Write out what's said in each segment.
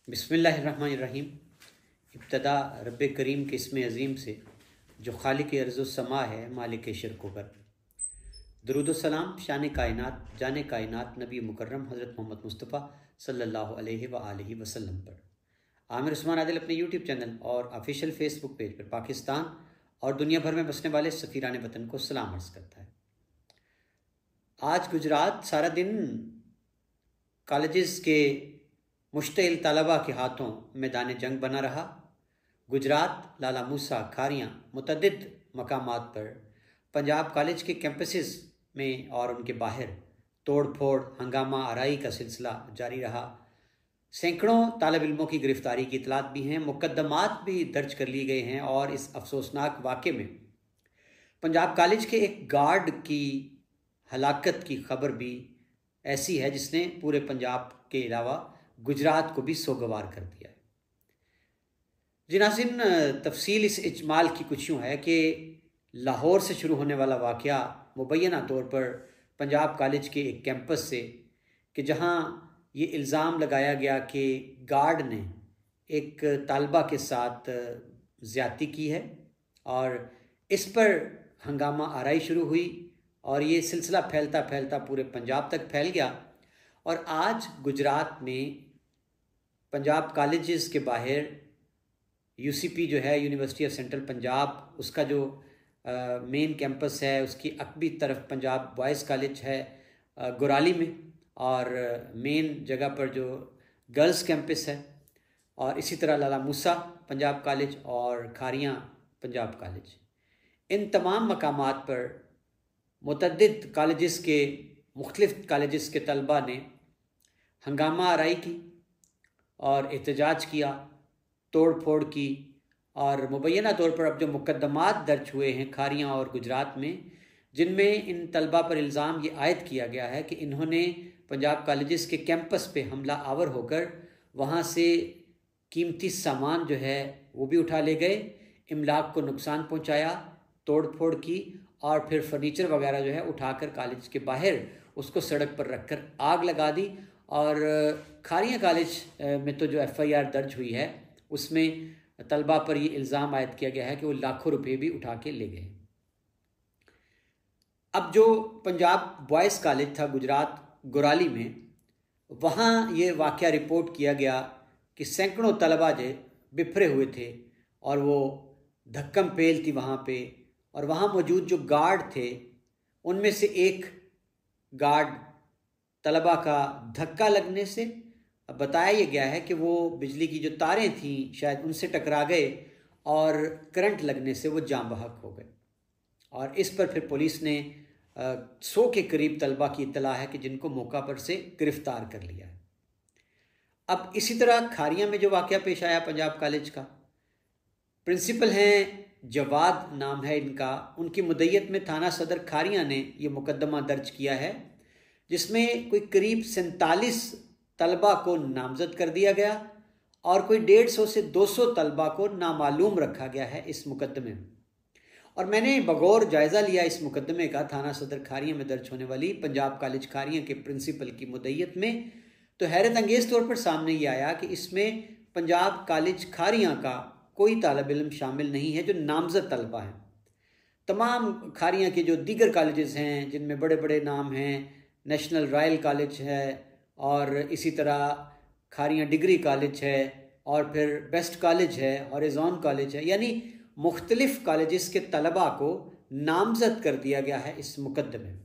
बिस्मिल्लाहिर्रहमानिर्रहीम। इब्तदा रब्बे करीम के इसमें अज़ीम से जो खालिक अर्ज़ समा है, मालिक शिरकोबर। दरूद सलाम शान कायनात जाने कायनात नबी मुकर्रम हज़रत मोहम्मद मुस्तफ़ा सल्लल्लाहु अलैहि व आलिहि वसल्लम पर। आमिर उस्मान आदिल अपने यूट्यूब चैनल और ऑफिशियल फेसबुक पेज पर पाकिस्तान और दुनिया भर में बसने वाले सफ़ीरान वतन को सलाम अर्ज़ करता है। आज गुजरात सारा दिन कॉलेजेस के मुश्तइल तलबा के हाथों मैदान जंग बना रहा। गुजरात, लाला मूसा, खारियाँ, मुतअद्दिद मकामात पर पंजाब कॉलेज के कैंपसेस में और उनके बाहर तोड़ फोड़, हंगामा आराई का सिलसिला जारी रहा। सैकड़ों तालिब इल्मों की गिरफ्तारी की इतलात भी हैं, मुकदमात भी दर्ज कर लिए गए हैं। और इस अफसोसनाक वाक़े में पंजाब कॉलेज के एक गार्ड की हलाकत की खबर भी ऐसी है जिसने पूरे पंजाब के अलावा गुजरात को भी सोगवार कर दिया है। जी नाज़रीन, तफसील इस इजमाल की कुछ यूँ है कि लाहौर से शुरू होने वाला वाक़या मुबैना तौर पर पंजाब कॉलेज के एक कैंपस से, कि जहाँ ये इल्ज़ाम लगाया गया कि गार्ड ने एक तालबा के साथ ज़्यादती की है और इस पर हंगामा आराई शुरू हुई और ये सिलसिला फैलता फैलता पूरे पंजाब तक फैल गया। और आज गुजरात में पंजाब कॉलेजेस के बाहर यूसीपी जो है, यूनिवर्सिटी ऑफ सेंट्रल पंजाब, उसका जो मेन कैंपस है, उसकी अकबी तरफ पंजाब बॉयज़ कॉलेज है गुराली में, और मेन जगह पर जो गर्ल्स कैंपस है, और इसी तरह लाला मूसा पंजाब कॉलेज और खारियाँ पंजाब कॉलेज, इन तमाम मकामात पर मुतअद्दिद कॉलेजेस के मुख्तलिफ कॉलेजेस के तलबा ने हंगामा आराई की और एहतजाज किया, तोड़ फोड़ की। और मुबैना तौर पर अब जो मुकदमात दर्ज हुए हैं खारियाँ और गुजरात में, जिनमें इन तलबा पर इल्ज़ाम ये आयद किया गया है कि इन्होंने पंजाब कॉलेजेस के कैंपस पे हमला आवर होकर वहाँ से कीमती सामान जो है वो भी उठा ले गए, इमलाक को नुकसान पहुँचाया, तोड़ फोड़ की और फिर फर्नीचर वगैरह जो है उठाकर कॉलेज के बाहर उसको सड़क पर रखकर आग लगा दी। और खारियाँ कॉलेज में तो जो एफआईआर दर्ज हुई है उसमें तलबा पर ये इल्ज़ाम आयद किया गया है कि वो लाखों रुपए भी उठा के ले गए। अब जो पंजाब बॉयज़ कॉलेज था गुजरात गुराली में, वहाँ ये वाक़या रिपोर्ट किया गया कि सैकड़ों तलबा जो बिफरे हुए थे और वो धक्कम पेल थी वहाँ पे, और वहाँ मौजूद जो गार्ड थे उनमें से एक गार्ड तलबा का धक्का लगने से, बताया ये गया है कि वो बिजली की जो तारें थीं शायद उनसे टकरा गए और करंट लगने से वो जाम बहक हो गए। और इस पर फिर पुलिस ने 100 के करीब तलबा की इत्तला है कि जिनको मौका पर से गिरफ्तार कर लिया है। अब इसी तरह खारियाँ में जो वाक़या पेश आया पंजाब कॉलेज का, प्रिंसिपल हैं जवाद नाम है इनका, उनकी मुद्दत में थाना सदर खारियाँ ने ये मुकदमा दर्ज किया है जिसमें कोई करीब 47 तलबा को नामजद कर दिया गया और कोई 150 से 200 तलबा को नामालूम रखा गया है इस मुकदमे में। और मैंने बगौर जायज़ा लिया इस मुकदमे का थाना सदर खारियाँ में दर्ज होने वाली पंजाब कॉलेज खारियाँ के प्रिंसिपल की मुद्दत में, तो हैरत अंगेज़ तौर पर सामने ये आया कि इसमें पंजाब कॉलेज खारियाँ का कोई तालिब इल्म शामिल नहीं है जो नामजद तलबा हैं। तमाम खारियाँ के जो दीगर कॉलेजेस हैं जिनमें बड़े बड़े नाम हैं, नेशनल रॉयल कॉलेज है और इसी तरह खारियाँ डिग्री कॉलेज है और फिर बेस्ट कॉलेज है, हॉरिज़ॉन कॉलेज है, यानी मुख्तलिफ़ कॉलेजेस के तलबा को नामजद कर दिया गया है इस मुकदमे में।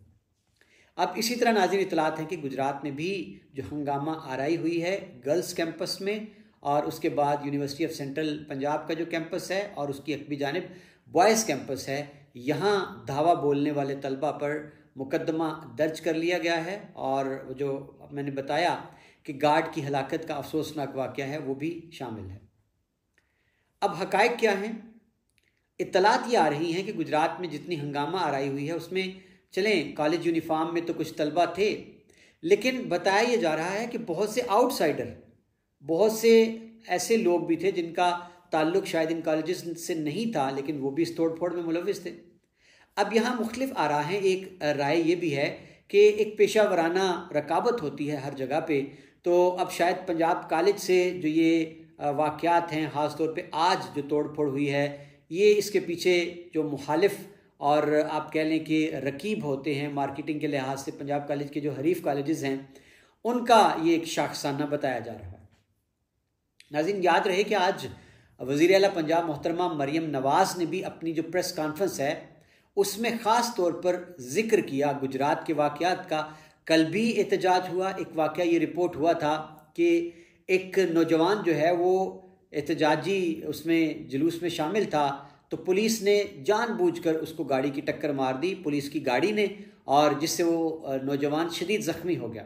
अब इसी तरह नाज़रीन इतलात हैं कि गुजरात में भी जो हंगामा आराई हुई है गर्ल्स कैंपस में, और उसके बाद यूनिवर्सिटी ऑफ सेंट्रल पंजाब का जो कैंपस है और उसकी अकबी जानिब बॉयज़ कैंपस है, यहाँ धावा बोलने वाले तलबा पर मुकदमा दर्ज कर लिया गया है। और जो मैंने बताया कि गार्ड की हलाकत का अफसोसनाक वाक़या है वो भी शामिल है। अब हक़ाइक़ क्या हैं? इत्तलात ये आ रही हैं कि गुजरात में जितनी हंगामा आराई हुई है उसमें चलें कॉलेज यूनिफॉर्म में तो कुछ तलबा थे, लेकिन बताया ये जा रहा है कि बहुत से आउटसाइडर, बहुत से ऐसे लोग भी थे जिनका ताल्लुक़ शायद इन कॉलेजेस से नहीं था लेकिन वो भी इस तोड़ फोड़ में मुलविस थे। अब यहाँ मुख्तलिफ आ रहा है, एक राय ये भी है कि एक पेशा वराना रकाबत होती है हर जगह पे, तो अब शायद पंजाब कॉलेज से जो ये वाक़यात हैं, ख़ास तौर पे आज जो तोड़ फोड़ हुई है, ये इसके पीछे जो मुखालिफ और आप कह लें कि रकीब होते हैं मार्केटिंग के लिहाज से, पंजाब कॉलेज के जो हरीफ कॉलेजेस हैं, उनका ये एक शाखसाना बताया जा रहा है। नाज़रीन, याद रहे कि आज वज़ीर आला पंजाब मोहतरमा मरियम नवाज़ ने भी अपनी जो प्रेस कॉन्फ्रेंस है उसमें ख़ास तौर पर जिक्र किया गुजरात के वाक़यात का। कल भी एहतजाज हुआ, एक वाक़या ये रिपोर्ट हुआ था कि एक नौजवान जो है वो एहतजाजी उसमें जुलूस में शामिल था, तो पुलिस ने जानबूझकर उसको गाड़ी की टक्कर मार दी, पुलिस की गाड़ी ने, और जिससे वो नौजवान शदीद ज़ख्मी हो गया।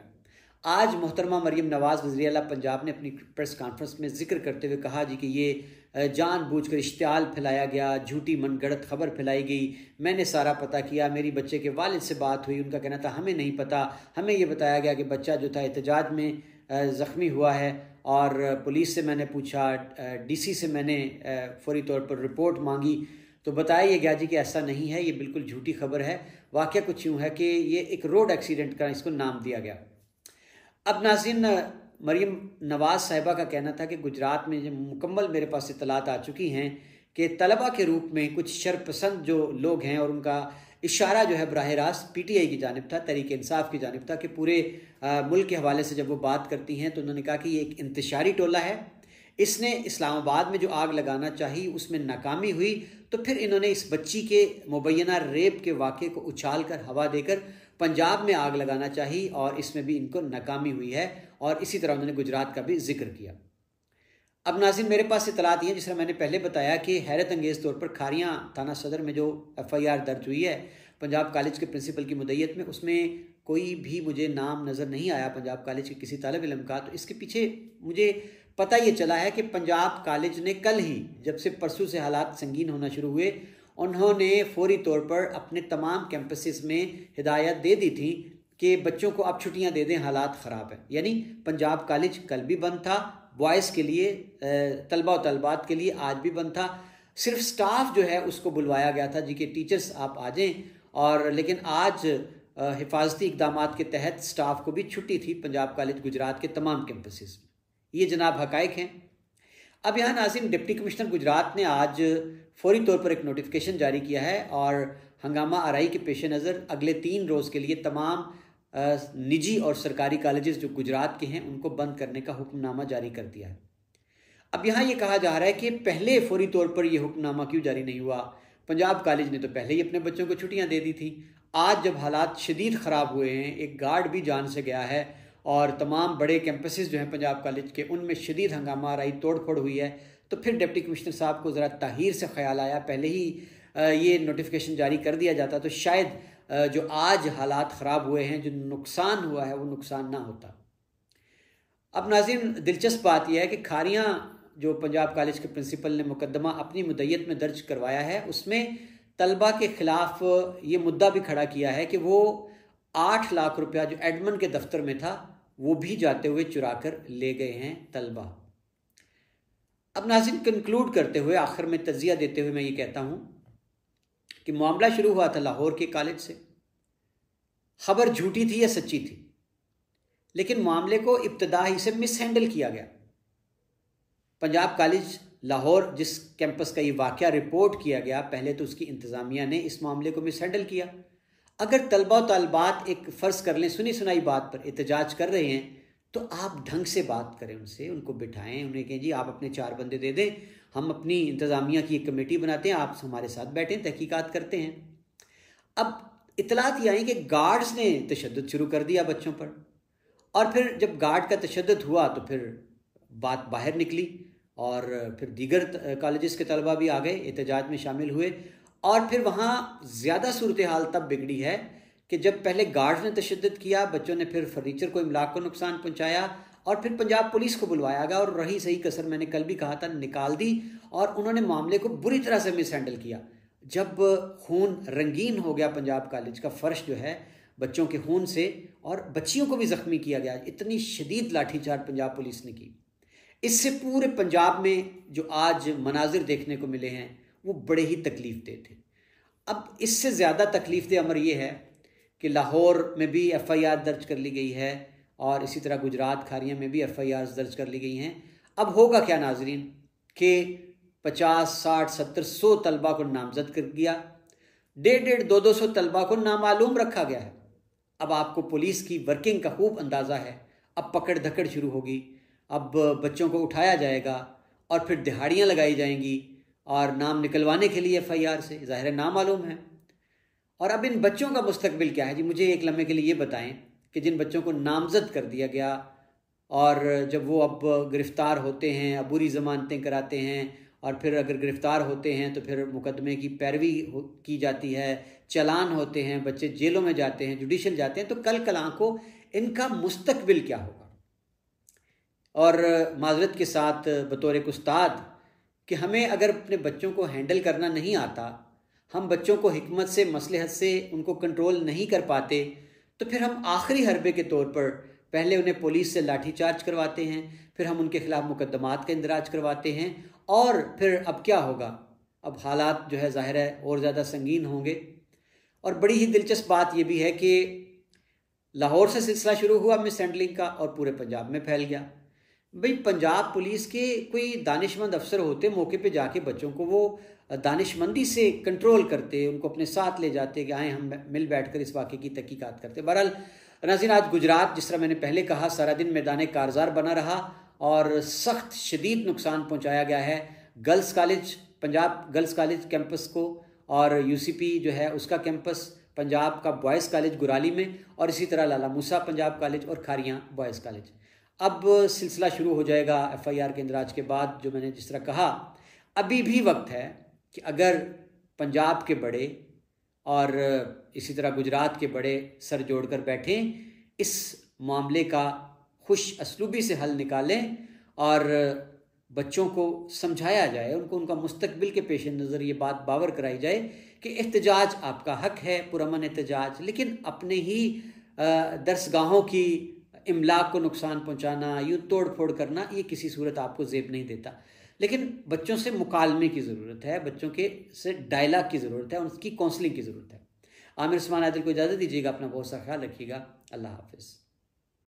आज मोहतरमा मरियम नवाज़ वज़ीर आला पंजाब ने अपनी प्रेस कॉन्फ्रेंस में जिक्र करते हुए कहा जी कि ये जानबूझकर इश्तिहाल फैलाया गया, झूठी मनगढ़ंत खबर फैलाई गई, मैंने सारा पता किया, मेरी बच्चे के वालिद से बात हुई, उनका कहना था हमें नहीं पता, हमें ये बताया गया कि बच्चा जो था एहतजाज में ज़ख्मी हुआ है, और पुलिस से मैंने पूछा, डीसी से मैंने फौरी तौर पर रिपोर्ट मांगी, तो बताया ये गया जी कि ऐसा नहीं है, ये बिल्कुल झूठी खबर है। वाक़या कुछ यूँ है कि ये एक रोड एक्सीडेंट का इसको नाम दिया गया। अब नाज़रीन, मरियम नवाज़ साहिबा का कहना था कि गुजरात में जो मुकम्मल मेरे पास इत्तलात आ चुकी हैं कि तलबा के रूप में कुछ शरपसंद जो लोग हैं, और उनका इशारा जो है बराह रास्त पीटीआई की जानिब था, तहरीक इंसाफ की जानिब था, कि पूरे मुल्क के हवाले से जब वो बात करती हैं तो उन्होंने कहा कि ये एक इंतशारी टोला है, इसने इस्लामाबाद में जो आग लगाना चाहिए उसमें नाकामी हुई, तो फिर इन्होंने इस बच्ची के मुबैना रेप के वाक़े को उछाल कर हवा देकर पंजाब में आग लगाना चाहिए, और इसमें भी इनको नाकामी हुई है, और इसी तरह उन्होंने गुजरात का भी जिक्र किया। अब नाज़रीन, मेरे पास इतलात ये है, जिस तरह मैंने पहले बताया कि हैरत अंगेज़ तौर पर खारियाँ थाना सदर में जो FIR दर्ज हुई है पंजाब कॉलेज के प्रिंसिपल की मुद्दईयत में, उसमें कोई भी मुझे नाम नज़र नहीं आया पंजाब कॉलेज के किसी तालिब इल्म का। तो इसके पीछे मुझे पता ये चला है कि पंजाब कॉलेज ने कल ही, जब से परसों से हालात संगीन होना शुरू हुए, उन्होंने फौरी तौर पर अपने तमाम कैंपसेस में हिदायत दे दी थी कि बच्चों को अब छुट्टियां दे दें, हालात ख़राब है। यानी पंजाब कॉलेज कल भी बंद था, बॉयज़ के लिए, तलबा और तलबात के लिए आज भी बंद था। सिर्फ स्टाफ जो है उसको बुलवाया गया था जी कि टीचर्स आप आ जाएं, और लेकिन आज हिफाजती इकदाम के तहत स्टाफ को भी छुट्टी थी पंजाब कॉलेज गुजरात के तमाम कैंपसेस में। ये जनाब हकाइक हैं। अब यहाँ नाज़रीन, डिप्टी कमिश्नर गुजरात ने आज फौरी तौर पर एक नोटिफिकेशन जारी किया है, और हंगामा आराई के पेश नज़र अगले 3 रोज़ के लिए तमाम निजी और सरकारी कॉलेजेस जो गुजरात के हैं उनको बंद करने का हुक्मनामा जारी कर दिया है। अब यहाँ ये कहा जा रहा है कि पहले फौरी तौर पर यह हुक्मनामा क्यों जारी नहीं हुआ? पंजाब कॉलेज ने तो पहले ही अपने बच्चों को छुट्टियाँ दे दी थी। आज जब हालात शदीद ख़राब हुए हैं, एक गार्ड भी जान से गया है, और तमाम बड़े कैंपसेस जो हैं पंजाब कॉलेज के उनमें शदीद हंगामा आराई तोड़ फोड़ हुई है, तो फिर डिप्टी कमिश्नर साहब को ज़रा ताहीर से ख्याल आया, पहले ही ये नोटिफिकेशन जारी कर दिया जाता तो शायद जो आज हालात ख़राब हुए हैं, जो नुकसान हुआ है, वो नुकसान ना होता। अब नाज़रीन, दिलचस्प बात यह है कि खारियाँ जो पंजाब कॉलेज के प्रिंसिपल ने मुकदमा अपनी मुद्दईयत में दर्ज करवाया है, उसमें तलबा के ख़िलाफ़ ये मुद्दा भी खड़ा किया है कि वो 8 लाख रुपया जो एडमन के दफ्तर में था वो भी जाते हुए चुरा कर ले गए हैं तलबा। अब नाज़रीन, कंक्लूड करते हुए, आखिर में तज़िया देते हुए मैं ये कहता हूँ कि मामला शुरू हुआ था लाहौर के कॉलेज से। खबर झूठी थी या सच्ची थी, लेकिन मामले को इब्तदा ही से मिस हैंडल किया गया। पंजाब कॉलेज लाहौर जिस कैंपस का ये वाक़या रिपोर्ट किया गया, पहले तो उसकी इंतज़ामिया ने इस मामले को मिस हैंडल किया। अगर तलबा और तलबात एक फ़र्ज़ कर लें सुनी सुनाई बात पर एहतजाज कर रहे हैं, तो आप ढंग से बात करें उनसे, उनको बिठाएं, उन्हें कहें जी आप अपने 4 बंदे दे दें, हम अपनी इंतज़ामिया की एक कमेटी बनाते हैं, आप हमारे साथ बैठें, तहकीकात करते हैं। अब इतलात ये आई कि गार्ड्स ने तशद्दुद शुरू कर दिया बच्चों पर, और फिर जब गार्ड का तशद्दुद हुआ तो फिर बात बाहर निकली, और फिर दीगर कॉलेजेस के तलबा भी आ गए, एहतजाज में शामिल हुए, और फिर वहाँ ज़्यादा सूरत हाल तब बिगड़ी है कि जब पहले गार्ड्स ने तशद्दुद किया, बच्चों ने फिर फर्नीचर को, इमलाक को नुकसान पहुँचाया, और फिर पंजाब पुलिस को बुलवाया गया, और रही सही कसर मैंने कल भी कहा था निकाल दी, और उन्होंने मामले को बुरी तरह से मिस हैंडल किया। जब खून रंगीन हो गया पंजाब कॉलेज का फर्श जो है बच्चों के खून से, और बच्चियों को भी ज़ख्मी किया गया, इतनी शदीद लाठीचार्ज पंजाब पुलिस ने की, इससे पूरे पंजाब में जो आज मनाजिर देखने को मिले हैं वो बड़े ही तकलीफ दे थे। अब इससे ज़्यादा तकलीफ दे अमर ये है कि लाहौर में भी FIR दर्ज कर ली गई है, और इसी तरह गुजरात खारिया में भी FIR दर्ज कर ली गई हैं। अब होगा क्या नाजरीन कि 50, 60, 70, 100 तलबा को नामजद कर दिया, 150, 200 तलबा को नामालूम रखा गया है। अब आपको पुलिस की वर्किंग का खूब अंदाज़ा है। अब पकड़ धकड़ शुरू होगी, अब बच्चों को उठाया जाएगा और फिर दिहाड़ियाँ लगाई जाएंगी और नाम निकलवाने के लिए FIR से, ज़ाहिर है नामालूम है। और अब इन बच्चों का मुस्तकबिल क्या है जी? मुझे एक लम्हे के लिए ये बताएं कि जिन बच्चों को नामजद कर दिया गया और जब वो अब गिरफ़्तार होते हैं, अबूरी ज़मानतें कराते हैं और फिर अगर गिरफ़्तार होते हैं तो फिर मुकदमे की पैरवी की जाती है, चलान होते हैं, बच्चे जेलों में जाते हैं, जुडिशल जाते हैं, तो कल कलां को इनका मुस्तकबिल क्या होगा? और माजरत के साथ बतौर एक उस्ताद कि हमें अगर अपने बच्चों को हैंडल करना नहीं आता, हम बच्चों को हिकमत से, मसलहत से उनको कंट्रोल नहीं कर पाते, तो फिर हम आखिरी हरबे के तौर पर पहले उन्हें पुलिस से लाठी चार्ज करवाते हैं, फिर हम उनके खिलाफ मुकदमात का इंदराज करवाते हैं और फिर अब क्या होगा? अब हालात जो है ज़ाहिर है और ज़्यादा संगीन होंगे। और बड़ी ही दिलचस्प बात यह भी है कि लाहौर से सिलसिला शुरू हुआ मिस हैंडलिंग का और पूरे पंजाब में फैल गया। भाई पंजाब पुलिस के कोई दानिशमंद अफसर होते, मौके पे जाके बच्चों को वो दानिशमंदी से कंट्रोल करते, उनको अपने साथ ले जाते कि आए हम मिल बैठकर इस वाक़े की तहकीकात करते। बहरहाल नाज़रीन, आज गुजरात जिस तरह मैंने पहले कहा सारा दिन मैदान कारज़ार बना रहा और सख्त शदीद नुकसान पहुँचाया गया है girls college, Punjab girls college campus को, और UCP जो है उसका कैंपस, पंजाब का बॉयज़ कॉलेज गुराली में, और इसी तरह लाला मूसा पंजाब कॉलेज और खारियाँ बॉयज़ कॉलेज। अब सिलसिला शुरू हो जाएगा FIR के इंदराज के बाद। जो मैंने जिस तरह कहा, अभी भी वक्त है कि अगर पंजाब के बड़े और इसी तरह गुजरात के बड़े सर जोड़कर बैठें, इस मामले का खुश असलूबी से हल निकालें और बच्चों को समझाया जाए, उनको उनका मुस्तकबिल के पेश नज़र ये बात बावर कराई जाए कि एहतजाज आपका हक है, पुरअमन एहतजाज, लेकिन अपने ही दरसगाहों की इमलाक को नुकसान पहुंचाना, यूँ तोड़ फोड़ करना, ये किसी सूरत आपको ज़ेब नहीं देता। लेकिन बच्चों से मुकालमे की ज़रूरत है, बच्चों के से डायलॉग की ज़रूरत है, उनकी काउंसलिंग की ज़रूरत है। आमिर उस्मान आदिल को इजाज़त दीजिएगा, अपना बहुत सा ख्याल रखिएगा। अल्लाह हाफ़िज़।